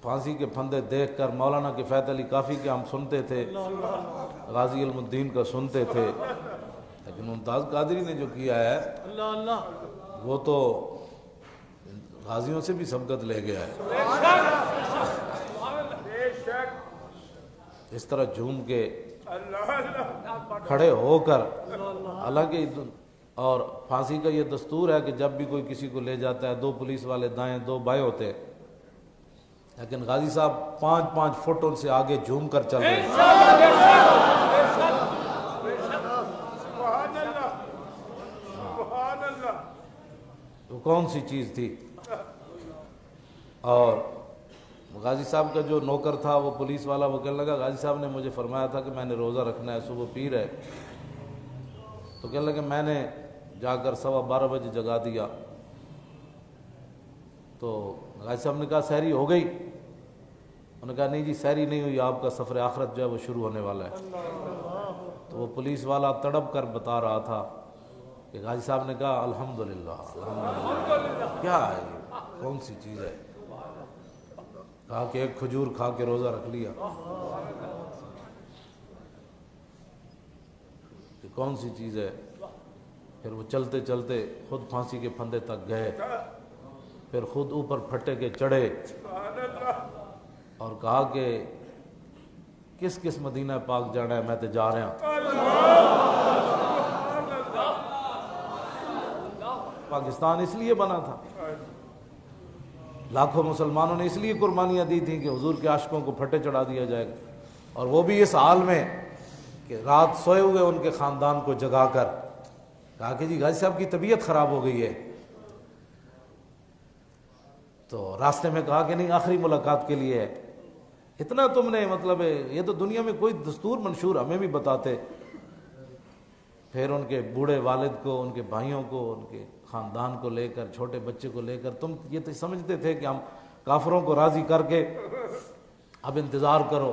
پھانسی کے پھندے دیکھ کر مولانا کفایت علی کافی کے ہم سنتے تھے، غازی علم الدین کا سنتے تھے، لیکن ممتاز قادری نے جو کیا ہے وہ تو غازیوں سے بھی سبقت لے گیا ہے۔ اس طرح جھوم کے کھڑے ہو کر، حالانکہ اور پھانسی کا یہ دستور ہے کہ جب بھی کوئی کسی کو لے جاتا ہے 2 پولیس والے دائیں 2 بائیں ہوتے ہیں، لیکن غازی صاحب 5 فٹ ان سے آگے جھوم کر چل رہے ہیں۔ وہ کون سی چیز تھی؟ اور غازی صاحب کا جو نوکر تھا وہ پولیس والا، وہ کہنے لگا غازی صاحب نے مجھے فرمایا تھا کہ میں نے روزہ رکھنا ہے، صبح پیر ہے، تو کہنے لگا میں نے جا کر 12:15 بجے جگا دیا، تو غازی صاحب نے کہا سحری ہو گئی؟ انہوں نے کہا نہیں جی سحری نہیں ہوئی، آپ کا سفر آخرت جو ہے وہ شروع ہونے والا ہے۔ تو وہ پولیس والا تڑپ کر بتا رہا تھا کہ غازی صاحب نے کہا الحمدللہ الحمدللہ، کیا ہے یہ کون سی چیز ہے؟ کہا کہ ایک کھجور کھا کے روزہ رکھ لیا، کہ کون سی چیز ہے؟ پھر وہ چلتے چلتے خود پھانسی کے پھندے تک گئے، پھر خود اوپر پھٹے کے چڑھے اور کہا کہ کس کس مدینہ پاک جانا ہے، میں تے جا رہا ہوں۔ پاکستان اس لیے بنا تھا، لاکھوں مسلمانوں نے اس لیے قربانیاں دی تھیں کہ حضور کے عاشقوں کو پھٹے چڑھا دیا جائے گا، اور وہ بھی اس حال میں کہ رات سوئے ہوئے ان کے خاندان کو جگا کر کہا کہ جی غازی صاحب کی طبیعت خراب ہو گئی ہے، تو راستے میں کہا کہ نہیں آخری ملاقات کے لیے ہے۔ اتنا تم نے مطلب یہ تو دنیا میں کوئی دستور منشور ہمیں بھی بتاتے۔ پھر ان کے بوڑھے والد کو، ان کے بھائیوں کو، ان کے خاندان کو لے کر، چھوٹے بچے کو لے کر، تم یہ تو سمجھتے تھے کہ ہم کافروں کو راضی کر کے اب انتظار کرو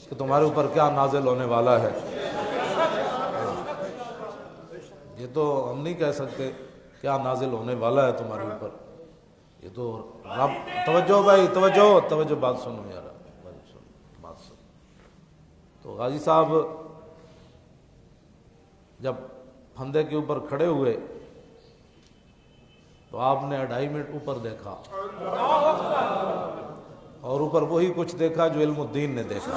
کہ تمہارے اوپر کیا نازل ہونے والا ہے۔ یہ تو ہم نہیں کہہ سکتے کیا نازل ہونے والا ہے تمہارے اوپر، یہ تو رب۔ توجہ بھائی، توجہ بات سنو یار، بات سنو۔ تو غازی صاحب جب پھندے کے اوپر کھڑے ہوئے تو آپ نے 2.5 منٹ اوپر دیکھا، اور اوپر وہی کچھ دیکھا جو علم الدین نے دیکھا۔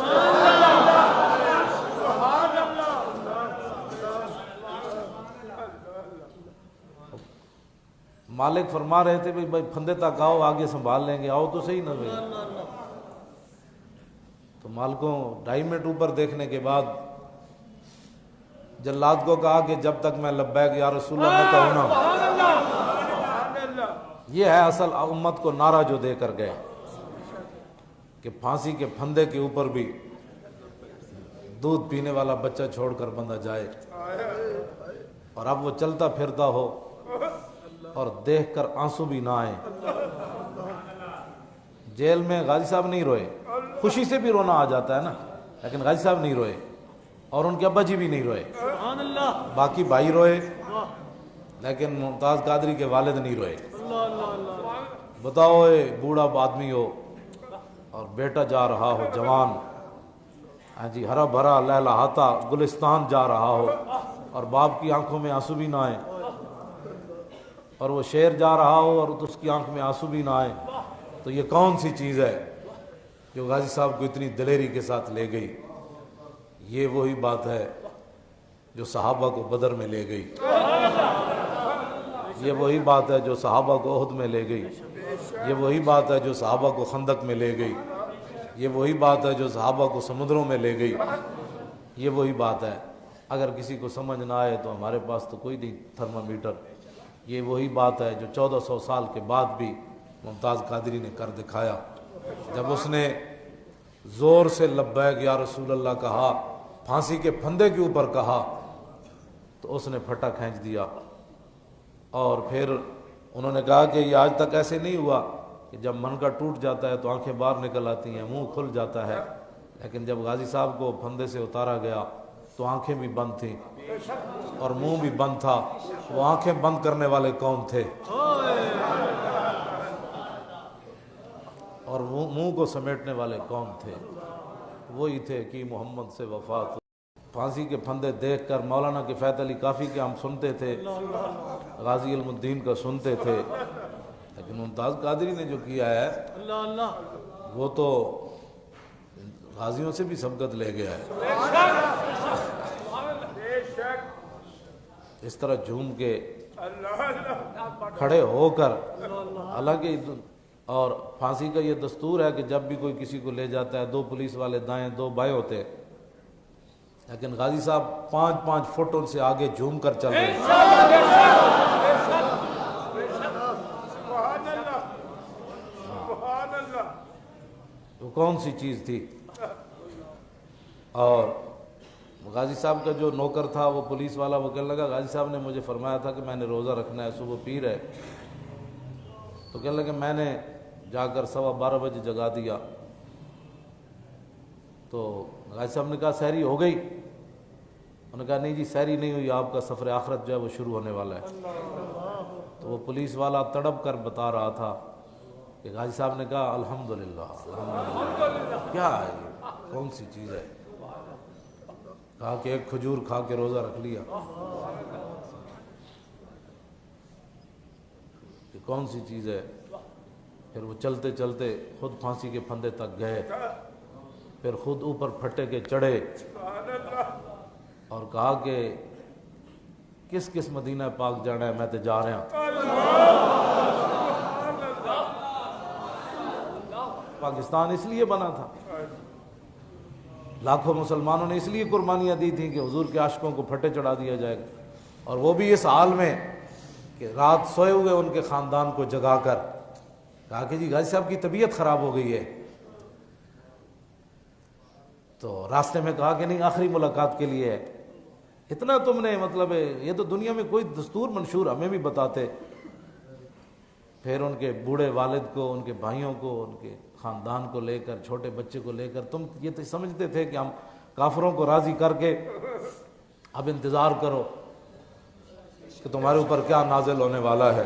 مالک فرما رہے تھے بھائی پھندے تک آؤ، آگے سنبھال لیں گے، آؤ تو صحیح نہ بھائی۔ تو مالکوں 2.5 منٹ اوپر دیکھنے کے بعد جلاد کو کہا کہ جب تک میں لبیک یا رسول اللہ نہ کہوں نا۔ یہ ہے اصل امت کو نعرہ جو دے کر گئے کہ پھانسی کے پھندے کے اوپر بھی دودھ پینے والا بچہ چھوڑ کر بندہ جائے، اور اب وہ چلتا پھرتا ہو اور دیکھ کر آنسو بھی نہ آئے۔ جیل میں غازی صاحب نہیں روئے، خوشی سے بھی رونا آ جاتا ہے نا، لیکن غازی صاحب نہیں روئے، اور ان کے ابا جی بھی نہیں روئے، باقی بھائی روئے، لیکن ممتاز قادری کے والد نہیں روئے۔ بتاؤ اے بوڑھا آدمی ہو اور بیٹا جا رہا ہو جوان، ہاں جی ہرا بھرا لہلہاتا گلستان جا رہا ہو، اور باپ کی آنکھوں میں آنسو بھی نہ آئے، اور وہ شیر جا رہا ہو اور اس کی آنکھ میں آنسو بھی نہ آئے، تو یہ کون سی چیز ہے جو غازی صاحب کو اتنی دلیری کے ساتھ لے گئی؟ یہ وہی بات ہے جو صحابہ کو بدر میں لے گئی، یہ وہی بات ہے جو صحابہ کو احد میں لے گئی، یہ وہی بات ہے جو صحابہ کو خندق میں لے گئی، یہ وہی بات ہے جو صحابہ کو سمندروں میں لے گئی، یہ وہی بات ہے۔ اگر کسی کو سمجھ نہ آئے تو ہمارے پاس تو کوئی نہیں تھرمامیٹر، یہ وہی بات ہے جو 1400 سال کے بعد بھی ممتاز قادری نے کر دکھایا۔ جب اس نے زور سے لبیک یا رسول اللہ کہا، پھانسی کے پھندے کے اوپر کہا، تو اس نے پھٹا کھینچ دیا، اور پھر انہوں نے کہا کہ یہ آج تک ایسے نہیں ہوا کہ جب من کا ٹوٹ جاتا ہے تو آنکھیں باہر نکل آتی ہیں، منہ کھل جاتا ہے، لیکن جب غازی صاحب کو پھندے سے اتارا گیا تو آنکھیں بھی بند تھیں اور منہ بھی بند تھا۔ وہ آنکھیں بند کرنے والے کون تھے؟ اور منہ کو سمیٹنے والے کون تھے؟ وہی تھے کہ محمد سے وفات. پھانسی کے پھندے دیکھ کر مولانا کفایت علی کافی کے ہم سنتے تھے, غازی علم الدین کا سنتے تھے, لیکن ممتاز قادری نے جو کیا ہے وہ تو غازیوں سے بھی سبقت لے گیا ہے. اس طرح جھوم کے کھڑے ہو کر, حالانکہ اور پھانسی کا یہ دستور ہے کہ جب بھی کوئی کسی کو لے جاتا ہے 2 پولیس والے دائیں 2 بائیں ہوتے ہیں, لیکن غازی صاحب 5-5 فٹ ان سے آگے جھوم کر چل رہے ہیں. وہ کون سی چیز تھی؟ اور غازی صاحب کا جو نوکر تھا وہ پولیس والا, وہ کہنے لگا غازی صاحب نے مجھے فرمایا تھا کہ میں نے روزہ رکھنا ہے, صبح پیر ہے. تو کہنے لگا میں نے جا کر 12:15 بجے جگا دیا. تو غازی صاحب نے کہا سحری ہو گئی؟ انہوں نے کہا نہیں جی سحری نہیں ہوئی, آپ کا سفر آخرت جو ہے وہ شروع ہونے والا ہے. تو وہ پولیس والا تڑپ کر بتا رہا تھا کہ غازی صاحب نے کہا الحمدللہ الحمدللہ. کیا ہے یہ, کون سی چیز ہے؟ کہا کہ ایک کھجور کھا کے روزہ رکھ لیا. کہ کون سی چیز ہے؟ پھر وہ چلتے چلتے خود پھانسی کے پھندے تک گئے, پھر خود اوپر پھٹے کے چڑھے اور کہا کہ کس کس مدینہ پاک جانا ہے, میں تے جا رہا ہوں. پاکستان اس لیے بنا تھا, لاکھوں مسلمانوں نے اس لیے قربانیاں دی تھیں کہ حضور کے عاشقوں کو پھٹے چڑھا دیا جائے گا, اور وہ بھی اس حال میں کہ رات سوئے ہوئے ان کے خاندان کو جگا کر. کہا کہ جی غازی صاحب کی طبیعت خراب ہو گئی ہے. تو راستے میں کہا کہ نہیں آخری ملاقات کے لیے ہے. اتنا تم نے مطلب یہ تو دنیا میں کوئی دستور منشور ہمیں بھی بتاتے. پھر ان کے بوڑھے والد کو, ان کے بھائیوں کو, ان کے خاندان کو لے کر, چھوٹے بچے کو لے کر, تم یہ تو سمجھتے تھے کہ ہم کافروں کو راضی کر کے اب انتظار کرو کہ تمہارے اوپر کیا نازل ہونے والا ہے.